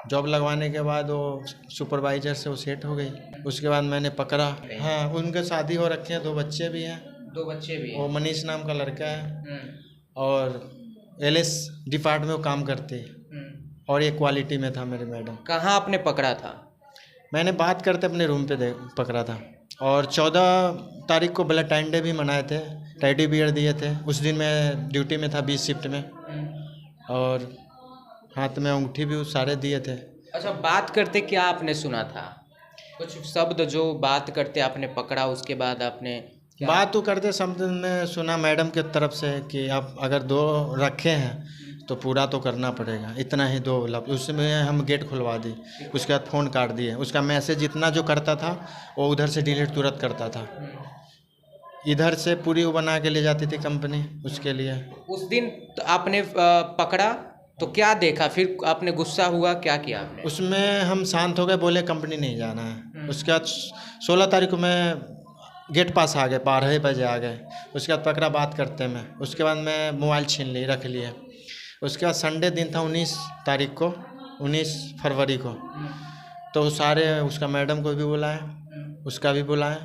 Job लगवाने के बाद वो सुपरवाइजर से वो सेट हो गई। उसके बाद मैंने पकड़ा। हाँ, उनके शादी हो रखे हैं, 2 बच्चे भी हैं। 2 बच्चे भी वो हैं। मनीष नाम का लड़का है और एलएस डिपार्टमेंट में काम करती है और ये क्वालिटी में था मेरे मैडम। कहाँ आपने पकड़ा था? मैंने बात करते अपने रूम पे पकड़ा था और 14 तारीख को वैलेंटाइन भी मनाए थे, टेडी बियर दिए थे। उस दिन मैं ड्यूटी में था 20 शिफ्ट में और हाथ में अंगूठी भी सारे दिए थे। अच्छा, बात करते क्या आपने सुना था? कुछ शब्द जो बात करते आपने पकड़ा, उसके बाद आपने बात तो करते शब्द में सुना मैडम के तरफ से कि आप अगर 2 रखे हैं तो पूरा तो करना पड़ेगा, इतना ही 2 लफ्ज़। उसमें हम गेट खुलवा दी। उसके बाद फ़ोन काट दिए। उसका मैसेज जितना जो करता था वो उधर से डिलीट तुरंत करता था। इधर से पूरी वो बना के ले जाती थी कंपनी उसके लिए। उस दिन तो आपने पकड़ा तो क्या देखा? फिर आपने गुस्सा हुआ, क्या किया आपने? उसमें हम शांत हो गए, बोले कंपनी नहीं जाना है। उसके बाद 16 तारीख को मैं गेट पास आ गए, 12 बजे आ गए। उसके बाद पकड़ा बात करते में। उसके बाद मैं मोबाइल छीन ली, रख लिए। उसके बाद संडे दिन था 19 तारीख को, 19 फरवरी को। तो सारे उसका मैडम को भी बुलाए, उसका भी बुलाए,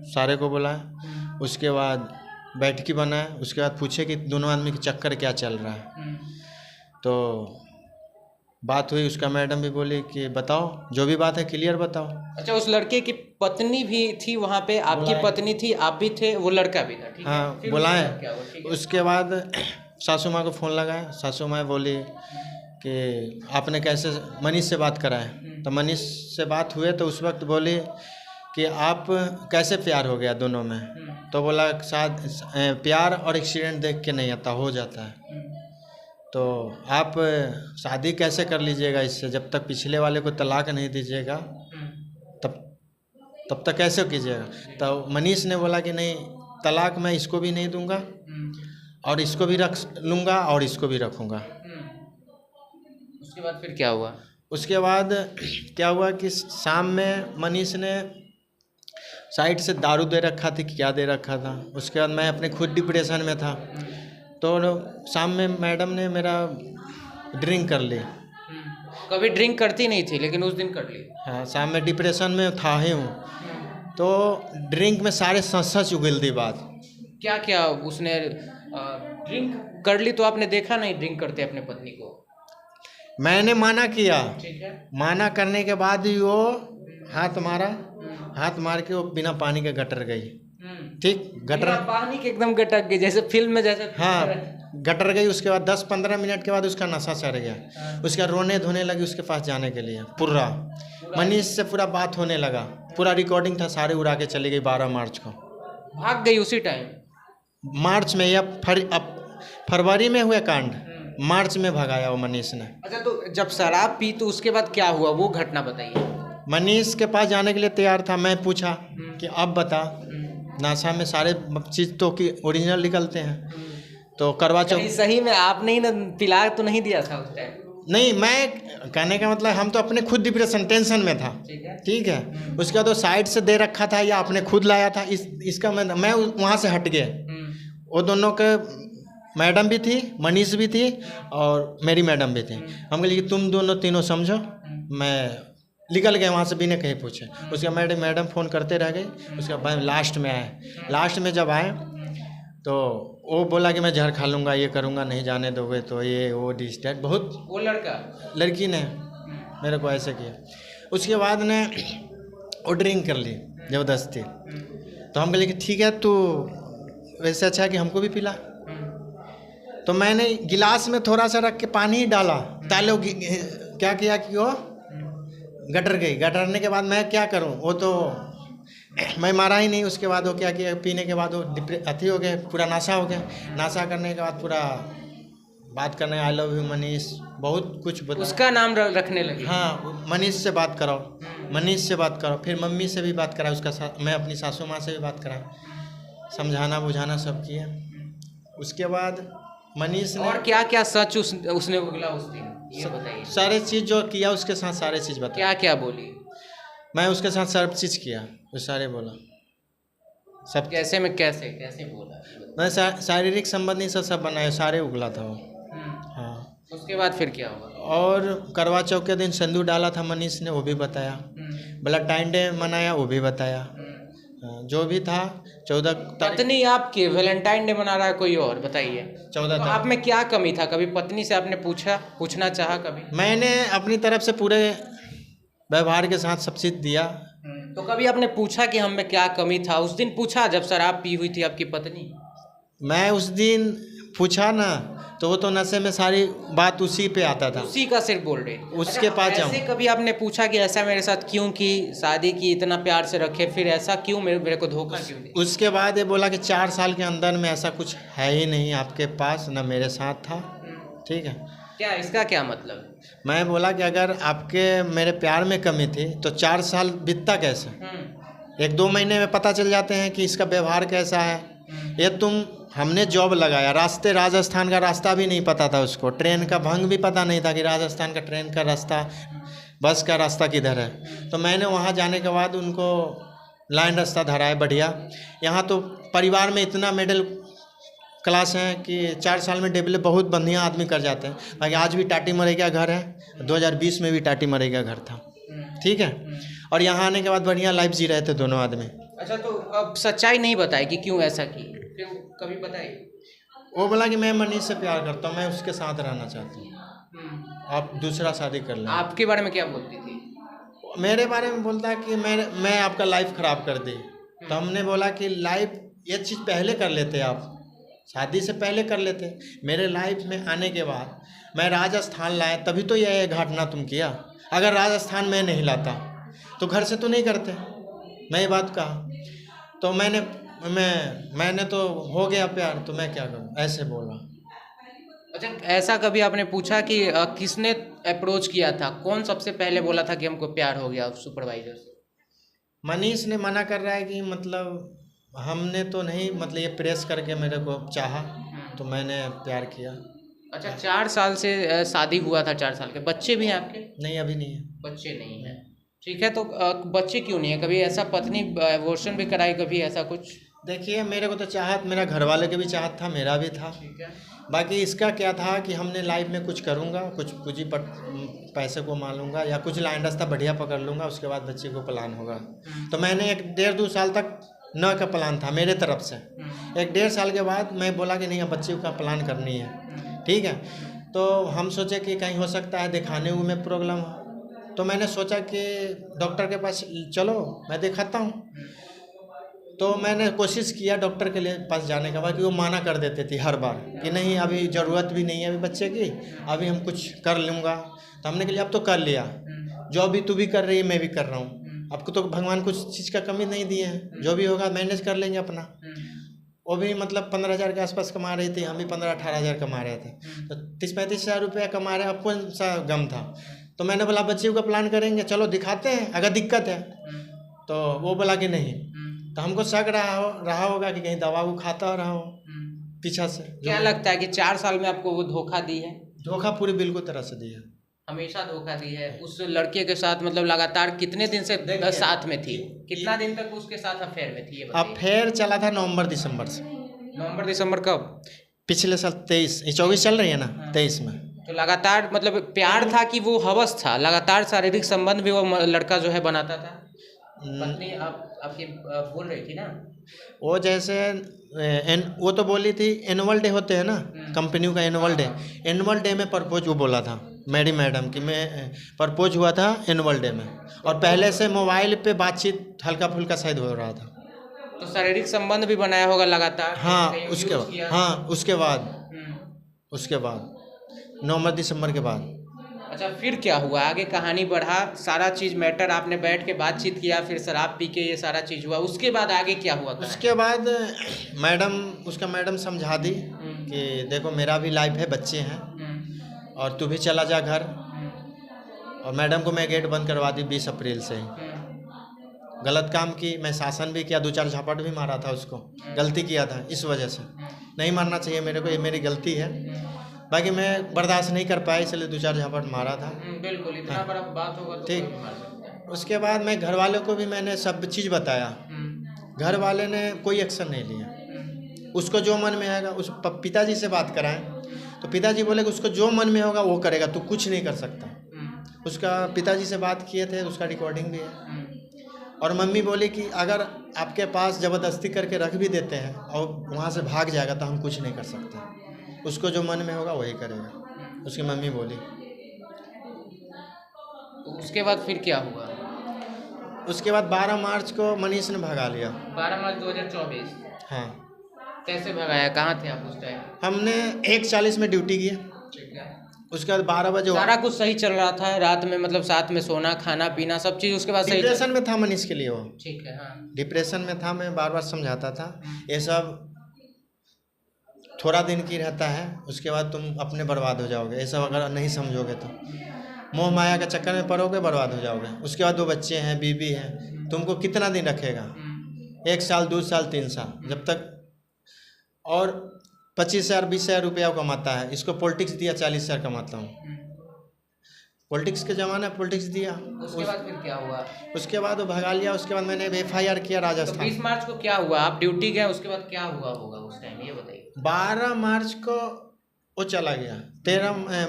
सारे को बुलाए। उसके बाद बैठकी बनाए। उसके बाद पूछे कि दोनों आदमी के चक्कर क्या चल रहा है। तो बात हुई। उसका मैडम भी बोली कि बताओ, जो भी बात है क्लियर बताओ। अच्छा, उस लड़के की पत्नी भी थी वहाँ पे? आपकी पत्नी थी, आप भी थे, वो लड़का भी था? ठीक है। हाँ, फिर बुलाए। उसके बाद क्या हुआ? ठीक है। उसके बाद सासू माँ को फ़ोन लगाया। सासू माँ बोली कि आपने कैसे मनीष से बात कराए। तो मनीष से बात हुए तो उस वक्त बोली कि आप कैसे प्यार हो गया दोनों में। तो बोला शायद प्यार और एक्सीडेंट देख के नहीं आता, हो जाता है। तो आप शादी कैसे कर लीजिएगा इससे, जब तक पिछले वाले को तलाक नहीं दीजिएगा तब तक कैसे कीजिएगा। तो मनीष ने बोला कि नहीं, तलाक मैं इसको भी नहीं दूंगा और इसको भी रख लूँगा और इसको भी रखूँगा। उसके बाद फिर क्या हुआ? उसके बाद क्या हुआ कि शाम में मनीष ने साइड से दारू दे रखा थी, क्या दे रखा था। उसके बाद मैं अपने खुद डिप्रेशन में था। तो शाम में मैडम ने मेरा ड्रिंक कर ली। कभी ड्रिंक करती नहीं थी लेकिन उस दिन कर ली। हाँ, शाम में डिप्रेशन में था ही हूँ। तो ड्रिंक में सारे सच उगल दी बात। क्या क्या उसने ड्रिंक कर ली तो आपने देखा नहीं ड्रिंक करते अपने पत्नी को? मैंने माना किया। ठीक है। माना करने के बाद ही वो हाथ मारा। हाथ मार के वो बिना पानी के गटर गई। ठीक, गटर पानी के एकदम गटक गई, जैसे फिल्म में जैसे। हाँ, गटर गई। उसके बाद 10-15 मिनट के बाद उसका नशा चढ़ गया। उसका रोने धोने लगी उसके पास जाने के लिए। पूरा मनीष से पूरा बात होने लगा, पूरा रिकॉर्डिंग था, सारे उड़ा के चली गई। 12 मार्च को भाग गई उसी टाइम? मार्च में या फरवरी में हुए कांड, मार्च में भगाया वो मनीष ने। अच्छा, तो जब शराब पी तो उसके बाद क्या हुआ, वो घटना बताइए। मनीष के पास जाने के लिए तैयार था। मैं पूछा कि अब बता, नासा में सारे चीज़ तो कि ओरिजिनल निकलते हैं। तो करवा चौथ सही में आपने ही ना पिला तो नहीं दिया था उस टाइम? नहीं, मैं कहने का मतलब हम तो अपने खुद डिप्रेशन टेंशन में था। ठीक है। उसके बाद वो साइड से दे रखा था या आपने खुद लाया था, इसका मैं वहाँ से हट गए। वो दोनों के मैडम भी थी, मनीष भी थी और मेरी मैडम भी थी। हम बोले कि तुम दोनों तीनों समझो। मैं निकल गए वहाँ से बिना कहीं पूछे। उसके मैडम फ़ोन करते रह गई। उसके बाद लास्ट में आए। लास्ट में जब आए तो वो बोला कि मैं जहर खा लूँगा, ये करूँगा, नहीं जाने दोगे तो ये वो डिस्टेंट बहुत। वो लड़की ने मेरे को ऐसे किया। उसके बाद ने वो ड्रिंक कर ली ज़बरदस्ती। तो हम बोले कि ठीक है, तो वैसे अच्छा है कि हमको भी पिला। तो मैंने गिलास में थोड़ा सा रख के पानी ही डाला। ताले क्या किया कि वो गटर गई। गटरने के बाद मैं क्या करूं, वो तो मैं मारा ही नहीं। उसके बाद वो क्या किया, पीने के बाद वो अथी हो गया, पूरा नाशा हो गया। नाशा करने के बाद पूरा बात करने, आई लव यू मनीष, बहुत कुछ उसका नाम रखने लगे। हाँ, मनीष से बात कराओ, मनीष से बात कराओ। फिर मम्मी से भी बात करा उसका, मैं अपनी सासू माँ से भी बात करा, समझाना बुझाना सब किया। उसके बाद मनीष ने और क्या क्या सच उसने बोला उस दिन, ये बताइए। सारे चीज़ जो किया उसके साथ सारे चीज़ बता। क्या क्या बोली? मैं उसके साथ सब चीज़ किया, वो सारे बोला सब। कैसे में कैसे कैसे बोला? मैं शारीरिक संबंधी से सब बनाए, सारे उगला था वो। हाँ। उसके बाद फिर क्या हुआ? और करवा चौथ के दिन सिंदूर डाला था मनीष ने, वो भी बताया। वैलेंटाइन डे मनाया, वो भी बताया। जो भी था 14 तारीख, पत्नी आपकी वैलेंटाइन डे मना रहा है, कोई और बताइए। 14 तो तारीख। आप में क्या कमी था? कभी पत्नी से आपने पूछना चाहा कभी? मैंने अपनी तरफ से पूरे व्यवहार के साथ सब चीज़ दिया। तो कभी आपने पूछा कि हम में क्या कमी था? उस दिन पूछा जब शराब पी हुई थी आपकी पत्नी? मैं उस दिन पूछा ना, तो वो तो नशे में सारी बात उसी पे आता था, उसी का सिर्फ बोल रहे। उसके पास जाऊँ। ऐसे कभी आपने पूछा कि ऐसा मेरे साथ क्यों की, शादी की, इतना प्यार से रखे, फिर ऐसा क्यों मेरे को धोखा क्यों दिया? उसके बाद ये बोला कि 4 साल के अंदर में ऐसा कुछ है ही नहीं आपके पास, ना मेरे साथ था। ठीक है, क्या इसका क्या मतलब? मैं बोला कि अगर आपके मेरे प्यार में कमी थी तो 4 साल बीतता कैसे? 1-2 महीने में पता चल जाते हैं कि इसका व्यवहार कैसा है। ये हमने जॉब लगाया, राजस्थान का रास्ता भी नहीं पता था उसको, ट्रेन का भंग भी पता नहीं था कि राजस्थान का ट्रेन का रास्ता, बस का रास्ता किधर है। तो मैंने वहाँ जाने के बाद उनको लाइन रास्ता धराया बढ़िया। यहाँ तो परिवार में इतना मिडिल क्लास है कि 4 साल में डेवलप बहुत बढ़िया आदमी कर जाते हैं। बाकी आज भी टाटी मरेगा घर है, 2020 में भी टाटी मरेगा घर था। ठीक है, और यहाँ आने के बाद बढ़िया लाइफ जी रहे थे दोनों आदमी। अच्छा, तो अब सच्चाई नहीं बताई कि क्यों ऐसा की, क्यों कभी बताई? वो बोला कि मैं मनीष से प्यार करता हूँ, मैं उसके साथ रहना चाहती हूँ, आप दूसरा शादी कर लें। आपके बारे में क्या बोलती थी? मेरे बारे में बोलता है कि मैं आपका लाइफ ख़राब कर दी। तो हमने बोला कि लाइफ ये चीज़ पहले कर लेते, आप शादी से पहले कर लेते। मेरे लाइफ में आने के बाद मैं राजस्थान लाया, तभी तो यह घटना तुम किया। अगर राजस्थान में नहीं लाता तो घर से तो नहीं करते। मैं ये बात कहा तो मैंने तो हो गया प्यार, तो मैं क्या करूं, ऐसे बोला। अच्छा, ऐसा कभी आपने पूछा कि किसने अप्रोच किया था? कौन सबसे पहले बोला था कि हमको प्यार हो गया सुपरवाइजर से? मनीष ने मना कर रहा है कि मतलब हमने तो नहीं, मतलब ये प्रेस करके मेरे को चाहा तो मैंने प्यार किया। अच्छा, 4 साल से शादी हुआ था, 4 साल के बच्चे भी हैं आपके? नहीं, अभी नहीं है। बच्चे नहीं हैं, ठीक है। तो बच्चे क्यों नहीं है? कभी ऐसा पत्नी अबॉर्शन भी कराई, कभी ऐसा कुछ? देखिए, मेरे को तो चाहत, मेरा घर वाले के भी चाहत था, मेरा भी था। ठीक है। बाकी इसका क्या था कि हमने लाइफ में कुछ करूँगा, कुछ पूंजी पैसे को मान लूँगा या कुछ लाइन रास्ता बढ़िया पकड़ लूँगा, उसके बाद बच्चे को प्लान होगा। तो मैंने 1-1.5-2 साल तक न का प्लान था मेरे तरफ से। 1-1.5 साल के बाद मैं बोला कि नहीं, अब बच्चे का प्लान करनी है। ठीक है, तो हम सोचे कि कहीं हो सकता है दिखाने में प्रॉब्लम हो, तो मैंने सोचा कि डॉक्टर के पास चलो, मैं दिखाता हूँ। तो मैंने कोशिश किया डॉक्टर के लिए पास जाने के बाद, कि वो माना कर देते थे हर बार कि नहीं, अभी ज़रूरत भी नहीं है अभी बच्चे की, अभी हम कुछ कर लूँगा। तो हमने कहा अब तो कर लिया, जो अभी तू भी कर रही है मैं भी कर रहा हूँ, आपको तो भगवान कुछ चीज़ का कमी नहीं दिए हैं, जो भी होगा मैनेज कर लेंगे अपना। वो भी मतलब 15,000 के आसपास कमा रही थी, हम भी 15-18 हज़ार कमा रहे थे, तो 30-35 हज़ार रुपया कमा रहे, अब कौन सा गम था। तो मैंने बोला बच्चे का प्लान करेंगे, चलो दिखाते हैं, अगर दिक्कत है। तो वो बोला कि नहीं। तो हमको शक रहा होगा कि कहीं दवा को खाता रहा हो पीछा से। क्या लगता है कि 4 साल में आपको वो धोखा दी है? धोखा पूरी बिल्कुल तरह से दी है, हमेशा धोखा दी है। उस लड़के के साथ मतलब लगातार कितने दिन से साथ में थी? कितना दिन तक उसके साथ अफेयर में थी, ये बताइए। अफेयर चला था नवंबर-दिसंबर से। नवंबर-दिसंबर कब? पिछले साल 24 चल रही है ना, 23 में। तो लगातार मतलब प्यार था कि वो हवस था? लगातार शारीरिक संबंध भी वो लड़का जो है बनाता था? पत्नी आपकी बोल रही थी ना, वो जैसे वो तो बोली थी एनुअल डे होते हैं ना कंपनियों का, एनुअल डे में प्रपोज वो बोला था मेरी मैडम कि मैं प्रपोज हुआ था एनुअल डे में, और पहले से मोबाइल पे बातचीत हल्का फुल्का शायद हो रहा था। तो शारीरिक संबंध भी बनाया होगा लगातार? हाँ, उसके बाद नवंबर-दिसंबर के बाद। अच्छा, फिर क्या हुआ? आगे कहानी बढ़ा, सारा चीज़ मैटर आपने बैठ के बातचीत किया, फिर शराब पी के ये सारा चीज़ हुआ, उसके बाद आगे क्या हुआ? उसके बाद मैडम समझा दी कि देखो मेरा भी लाइफ है, बच्चे हैं, और तू भी चला जा घर। और मैडम को मैं गेट बंद करवा दी 20 अप्रैल से ही। गलत काम की, मैं शासन भी किया, 2-4 झापट भी मारा था उसको, गलती किया था, इस वजह से नहीं मारना चाहिए मेरे को, ये मेरी गलती है। बाकी मैं बर्दाश्त नहीं कर पाया, इसलिए 2-4 झापट मारा था। बिल्कुल, इतना बड़ा बात होगा तो ठीक। उसके बाद मैं घर वालों को भी मैंने सब चीज़ बताया, घर वाले ने कोई एक्शन नहीं लिया। उसको जो मन में आएगा, उस पिताजी से बात कराएं तो पिताजी बोले कि उसको जो मन में होगा वो करेगा, तू कुछ नहीं कर सकता। उसका पिताजी से बात किए थे, उसका रिकॉर्डिंग भी है। और मम्मी बोली कि अगर आपके पास ज़बरदस्ती करके रख भी देते हैं और वहाँ से भाग जाएगा तो हम कुछ नहीं कर सकते, उसको जो मन में होगा वही करेगा, उसकी मम्मी बोली। तो उसके बाद फिर क्या हुआ? उसके बाद 12 मार्च को मनीष ने भगा लिया। 12 मार्च 2024। हाँ, कैसे भगाया? कहाँ थे आप उस टाइम? हमने 1:40 में ड्यूटी की। ठीक है। उसके बाद 12 बजे सारा कुछ सही चल रहा था रात में, मतलब साथ में सोना खाना पीना सब चीज़ उसके बाद सही? डिप्रेशन में था मनीष के लिए वो। ठीक है। हाँ। डिप्रेशन में था, मैं बार बार समझाता था ये सब थोड़ा दिन की रहता है, उसके बाद तुम अपने बर्बाद हो जाओगे, ये सब अगर नहीं समझोगे तो मोह माया के चक्कर में पड़ोगे, बर्बाद हो जाओगे। उसके बाद 2 बच्चे हैं, बीवी है, तुमको कितना दिन रखेगा? 1 साल 2 साल 3 साल जब तक। और 25,000 20,000 रुपया कमाता है, इसको पॉलिटिक्स दिया 40,000 कमाता हूँ। पॉलिटिक्स के ज़माना पॉलिटिक्स दिया। उसके बाद फिर क्या हुआ? उसके बाद वो भगा लिया। उसके बाद मैंने FIR किया तो राजस्थान। 20 मार्च को क्या हुआ? आप ड्यूटी गए, उसके बाद क्या हुआ होगा उस टाइम, ये बताइए। 12 मार्च को वो चला गया।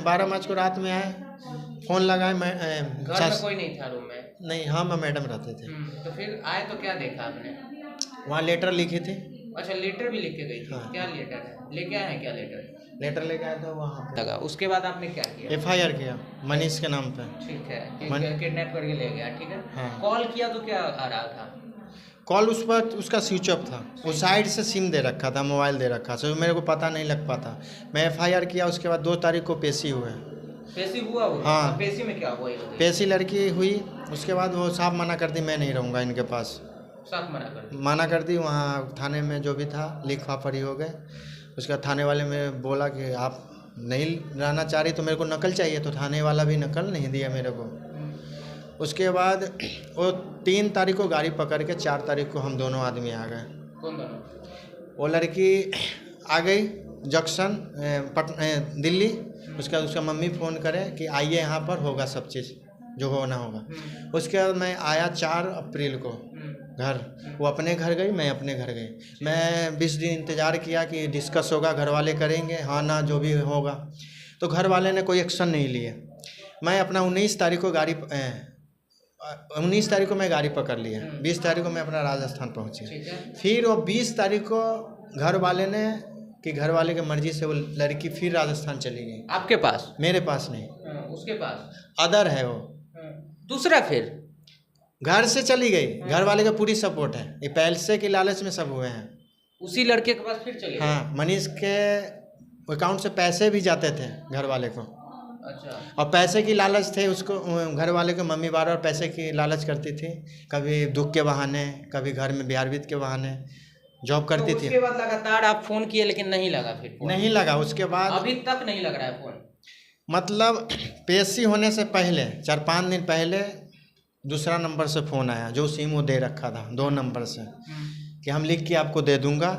12 मार्च को रात में आए, फ़ोन लगाए। मैं घर में कोई नहीं था रूम में? नहीं, हाँ, मैं मैडम रहते थे। तो फिर आए तो क्या देखा आपने? वहाँ लेटर लिखी थी। अच्छा, लेटर भी लिख के गई थी? हाँ। क्या लेटर है? लेके आए हैं क्या लेटर? लेटर लेके आया था वहाँ पे। लगा। उसके बाद आपने क्या किया? FIR किया मनीष के नाम पे। ठीक है, किडनैप करके ले गया। ठीक है। हाँ। कॉल किया तो क्या आ रहा था? कॉल उस वक्त उसका स्विच ऑफ था, वो साइड से सिम दे रखा था, मोबाइल दे रखा था, मेरे को पता नहीं लग पाता। मैं FIR किया। उसके बाद 2 तारीख को पेशी हुए। पेशी हुआ वो? हाँ। पेशी में क्या हुआ ये बताइए। पेशी लड़की हुई। उसके बाद वो साफ मना कर दी, मैं नहीं रहूँगा इनके पास। साफ मना कर दी? वहाँ थाने में जो भी था लिखवा पढ़ी हो गए। उसके बाद थाने वाले में बोला कि आप नहीं रहना चाह रही तो मेरे को नकल चाहिए, तो थाने वाला भी नकल नहीं दिया मेरे को। उसके बाद वो 3 तारीख को गाड़ी पकड़ के 4 तारीख को हम दोनों आदमी आ गए। कौन दोनों? वो लड़की आ गई जंक्शन दिल्ली। उसके बाद उसका मम्मी फ़ोन करे कि आइए यहाँ पर होगा सब चीज़ जो होना होगा। उसके बाद मैं आया 4 अप्रैल को घर। वो अपने घर गई, मैं अपने घर गई। मैं 20 दिन इंतज़ार किया कि डिस्कस होगा, घर वाले करेंगे हाँ ना जो भी होगा, तो घर वाले ने कोई एक्शन नहीं लिए। मैं अपना 19 तारीख को गाड़ी 19 तारीख को मैं गाड़ी पकड़ लिया। 20 तारीख को मैं अपना राजस्थान पहुँचे। फिर वो 20 तारीख को घर वाले ने कि घर वाले की मर्जी से वो लड़की फिर राजस्थान चली गई। आपके पास? मेरे पास नहीं, उसके पास। अदर है वो दूसरा। फिर घर से चली गई। घर वाले का पूरी सपोर्ट है, ये पैसे के लालच में सब हुए हैं। उसी लड़के के पास फिर चले गए? हाँ, मनीष के अकाउंट से पैसे भी जाते थे घर वाले को। अच्छा। और पैसे की लालच थे उसको, घर वाले को मम्मी बार बार पैसे की लालच करती थी, कभी दुख के बहाने, कभी घर में ब्याह-वित के बहाने जॉब करती थी। उसके बाद लगातार आप फ़ोन किए लेकिन नहीं लगा? फिर नहीं लगा। उसके बाद अभी तक नहीं लग रहा है फ़ोन? मतलब पेशी होने से पहले 4-5 दिन पहले दूसरा नंबर से फ़ोन आया, जो सिम वो दे रखा था 2 नंबर से, कि हम लिख के आपको दे दूंगा,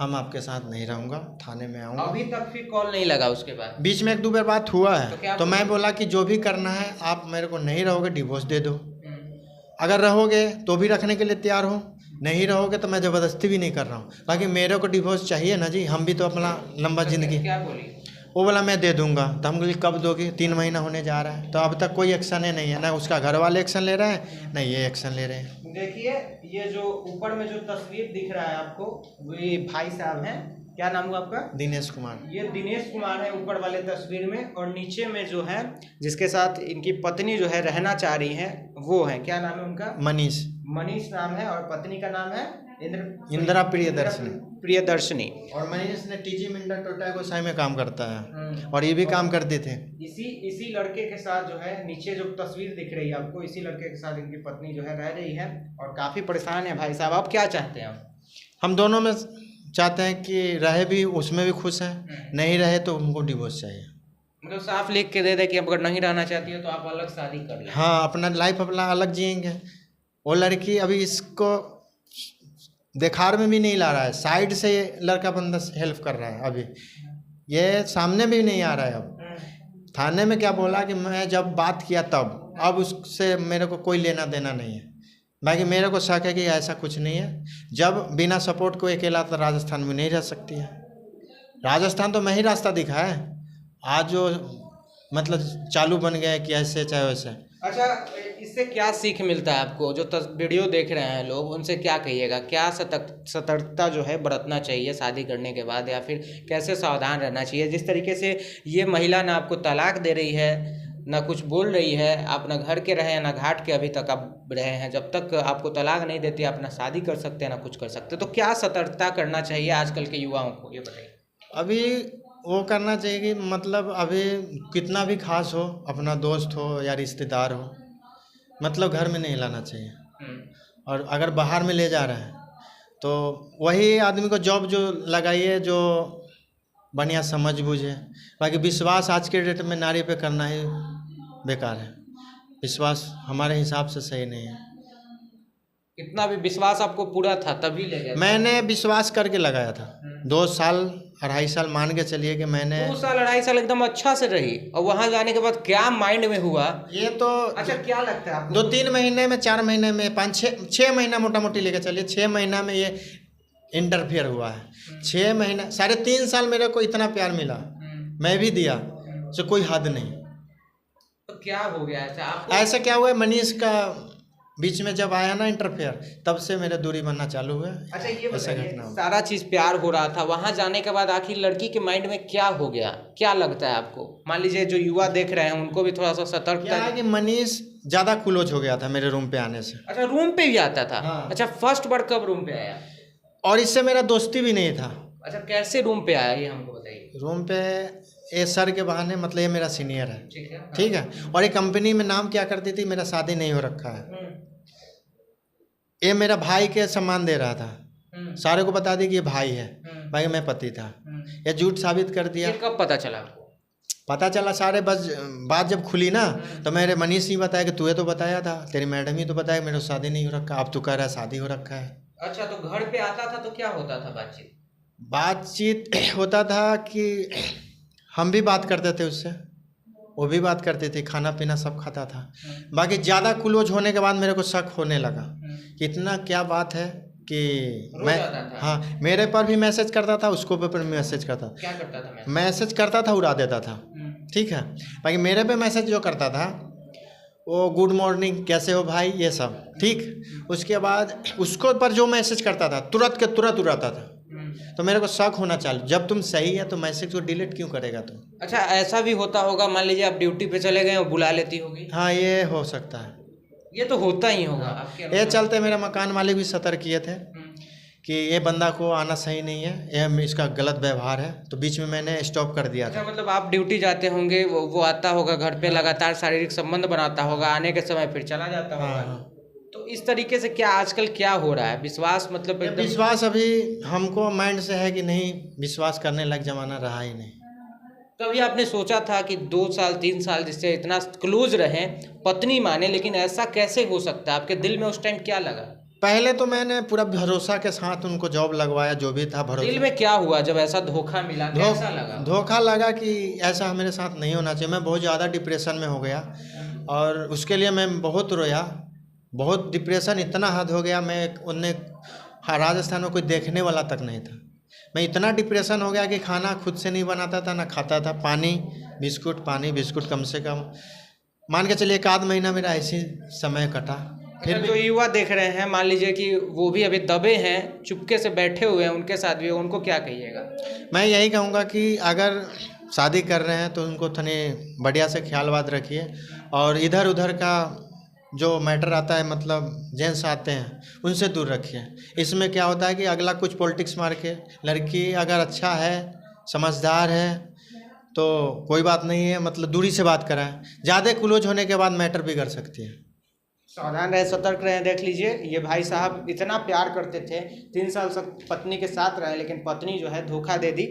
हम आपके साथ नहीं रहूँगा, थाने में आऊँगा। अभी तक फिर कॉल नहीं लगा उसके बाद? बीच में 1-2 बार बात हुआ है। तो मैं बोला कि जो भी करना है आप मेरे को, नहीं रहोगे डिवोर्स दे दो, अगर रहोगे तो भी रखने के लिए तैयार हो, नहीं रहोगे तो मैं ज़बरदस्ती भी नहीं कर रहा हूँ, बाकी मेरे को डिवोर्स चाहिए ना जी, हम भी तो अपना लंबा ज़िंदगी। क्या बोली? वो बोला मैं दे दूंगा। तो हम बोले कब दोगे? 3 महीना होने जा रहा है, तो अब तक कोई एक्शन नहीं है, ना उसका घर वाले एक्शन ले रहे हैं, ना ये एक्शन ले रहे हैं। देखिए, ये जो ऊपर में जो तस्वीर दिख रहा है आपको, ये भाई साहब हैं, क्या नाम हुआ आपका? दिनेश कुमार। ये दिनेश कुमार है ऊपर वाले तस्वीर में, और नीचे में जो है जिसके साथ इनकी पत्नी जो है रहना चाह रही है वो है, क्या नाम है उनका? मनीष। मनीष नाम है, और पत्नी का नाम है इंदिरा प्रियदर्शनी। और मनीष ने टीजी मिंडा टोटा गोसाई में काम करता है, और ये भी काम करते थे। इसी लड़के के साथ जो है, नीचे जो तस्वीर दिख रही है आपको, इसी लड़के के साथ इनकी पत्नी जो है रह रही है, और काफ़ी परेशान है भाई साहब। आप क्या चाहते हैं? हम दोनों में चाहते हैं कि रहे भी, उसमें भी खुश हैं, नहीं रहे तो उनको डिवोर्स चाहिए। मतलब साफ लिख के दे दे कि अगर नहीं रहना चाहती हो तो आप अलग शादी कर लें। हाँ, अपना लाइफ अपना अलग जिएंगे। वो लड़की अभी इसको देखार में भी नहीं ला रहा है, साइड से ये लड़का बंदा हेल्प कर रहा है, अभी ये सामने भी नहीं आ रहा है। अब थाने में क्या बोला कि मैं जब बात किया तब, अब उससे मेरे को कोई लेना देना नहीं है, बाकी मेरे को शक है कि ऐसा कुछ नहीं है। जब बिना सपोर्ट को अकेला तो राजस्थान में नहीं रह सकती है। राजस्थान तो मैं ही रास्ता दिखा है, आज जो मतलब चालू बन गया है कि ऐसे चाहे वैसे। अच्छा, इससे क्या सीख मिलता है आपको? जो वीडियो देख रहे हैं लोग, उनसे क्या कहिएगा? क्या सतर्कता जो है बरतना चाहिए शादी करने के बाद, या फिर कैसे सावधान रहना चाहिए? जिस तरीके से ये महिला ना आपको तलाक दे रही है, ना कुछ बोल रही है, आप ना घर के रहे हैं ना घाट के अभी तक आप रहे हैं, जब तक आपको तलाक नहीं देती आप ना शादी कर सकते हैं ना कुछ कर सकते, तो क्या सतर्कता करना चाहिए आजकल के युवाओं को, ये बताइए। अभी वो करना चाहिए कि मतलब अभी कितना भी खास हो, अपना दोस्त हो या रिश्तेदार हो, मतलब घर में नहीं लाना चाहिए। और अगर बाहर में ले जा रहे हैं तो वही आदमी को जॉब जो लगाइए जो बढ़िया समझ बूझे। बाकी विश्वास आज के डेट में नारी पे करना ही बेकार है। विश्वास हमारे हिसाब से सही नहीं है। कितना भी विश्वास आपको पूरा था तभी ले गए? मैंने विश्वास करके लगाया था। 2 साल 2.5 साल मान के चलिए कि मैंने 2 साल 2.5 साल एकदम अच्छा से रही, और वहां जाने के बाद क्या माइंड में हुआ? ये तो अच्छा, क्या लगता है आपको? 2-3 महीने में, 4 महीने में, 5-6 महीना मोटा मोटी लेके चलिए, 6 महीना में ये इंटरफेयर हुआ है। 6 महीना 3.5 साल मेरे को इतना प्यार मिला, मैं भी दिया, तो कोई हद नहीं। तो क्या हो गया ऐसा आपको? ऐसा क्या हुआ, मनीष का बीच में जब आया ना इंटरफेयर, तब से मेरे दूरी बनना चालू हुआ। अच्छा, ये ऐसा बताइए, घटना हुआ। सारा चीज प्यार हो रहा था, वहां जाने के बाद आखिर लड़की के माइंड में क्या हो गया? क्या लगता है आपको? मान लीजिए जो युवा देख रहे हैं उनको भी थोड़ा सा सतर्कता। क्या है कि मनीष ज़्यादा क्लोज हो गया था मेरे रूम पे आने से। अच्छा, रूम पे भी आता था? हाँ। अच्छा, फर्स्ट बार कब रूम पे आया? और इससे मेरा दोस्ती भी नहीं था। अच्छा, कैसे रूम पे आया ये हमको बताइए। रूम पे ये सर के बहाने, मतलब ये मेरा सीनियर है, ठीक है, हाँ। ठीक है। और ये कंपनी में नाम क्या करती थी, मेरा शादी नहीं हो रखा है, ये मेरा भाई के सम्मान दे रहा था। सारे को बता दी कि ये भाई है, भाई मैं पति था। ये झूठ साबित कर दिया। ये कब पता चला आपको? पता चला सारे बस बात जब खुली ना, तो मेरे मनीष ही बताया कि तूने तो बताया था, तेरी मैडम ही तो बताया मेरा शादी नहीं हो रखा, अब तू कह रहा है शादी हो रखा है। अच्छा, तो घर पे आता था तो क्या होता था बातचीत? बातचीत होता था कि हम भी बात करते थे उससे, वो भी बात करते थे, खाना पीना सब खाता था। बाकी ज़्यादा क्लोज होने के बाद मेरे को शक होने लगा कि इतना क्या बात है कि मैं, हाँ, मेरे पर भी मैसेज करता था, उसको पर मैसेज करता था। क्या करता था? मैसेज करता था, उड़ा देता था, ठीक है। बाकी मेरे पे मैसेज जो करता था वो गुड मॉर्निंग, कैसे हो भाई, ये सब ठीक। उसके बाद उसको पर जो मैसेज करता था तुरंत के तुरंत उड़ाता था। तो मेरे को शक होना चालू, जब तुम सही है तो मैसेज को डिलीट क्यों करेगा तुम? अच्छा, ऐसा भी होता होगा, मान लीजिए आप ड्यूटी पे चले गए और बुला लेती होगी। हाँ, ये हो सकता है। ये तो होता ही होगा आपके ये अनुभव चलते मेरे मकान मालिक भी सतर्क किए थे में। कि ये बंदा को आना सही नहीं है, ये इसका गलत व्यवहार है, तो बीच में मैंने स्टॉप कर दिया अच्छा, था। मतलब आप ड्यूटी जाते होंगे, वो आता होगा घर पे, लगातार शारीरिक संबंध बनाता होगा, आने के समय फिर चला जाता होगा। हाँ। तो इस तरीके से क्या आजकल क्या हो रहा है? विश्वास मतलब एकदम। विश्वास अभी हमको माइंड से है कि नहीं, विश्वास करने लायक जमाना रहा ही नहीं। कभी आपने सोचा था कि 2 साल 3 साल जिससे इतना क्लोज रहे, पत्नी माने, लेकिन ऐसा कैसे हो सकता है? आपके दिल में उस टाइम क्या लगा? पहले तो मैंने पूरा भरोसा के साथ उनको जॉब लगवाया, जो भी था भरोसा। दिल में क्या हुआ जब ऐसा धोखा मिला? कैसा लगा? धोखा लगा कि ऐसा मेरे साथ नहीं होना चाहिए। मैं बहुत ज़्यादा डिप्रेशन में हो गया और उसके लिए मैं बहुत रोया, बहुत डिप्रेशन इतना हद हो गया, मैं उन्हें राजस्थान में कोई देखने वाला तक नहीं था। मैं इतना डिप्रेशन हो गया कि खाना खुद से नहीं बनाता था, ना खाता था। पानी बिस्कुट कम से कम मान के चलिए 1 महीना मेरा ऐसे समय कटा। फिर जो युवा देख रहे हैं, मान लीजिए कि वो भी अभी दबे हैं, चुपके से बैठे हुए हैं, उनके साथ भी, उनको क्या कहिएगा? मैं यही कहूँगा कि अगर शादी कर रहे हैं तो उनको थोड़ी बढ़िया से ख्याल बात रखिए, और इधर उधर का जो मैटर आता है, मतलब जेंट्स आते हैं, उनसे दूर रखिए। इसमें क्या होता है कि अगला कुछ पॉलिटिक्स मार के, लड़की अगर अच्छा है, समझदार है, तो कोई बात नहीं है, मतलब दूरी से बात कराएं। ज़्यादा क्लोज होने के बाद मैटर बिगड़ सकती है। सावधान रहे, सतर्क रहे। देख लीजिए, ये भाई साहब इतना प्यार करते थे, 3 साल तक पत्नी के साथ रहे, लेकिन पत्नी जो है धोखा दे दी।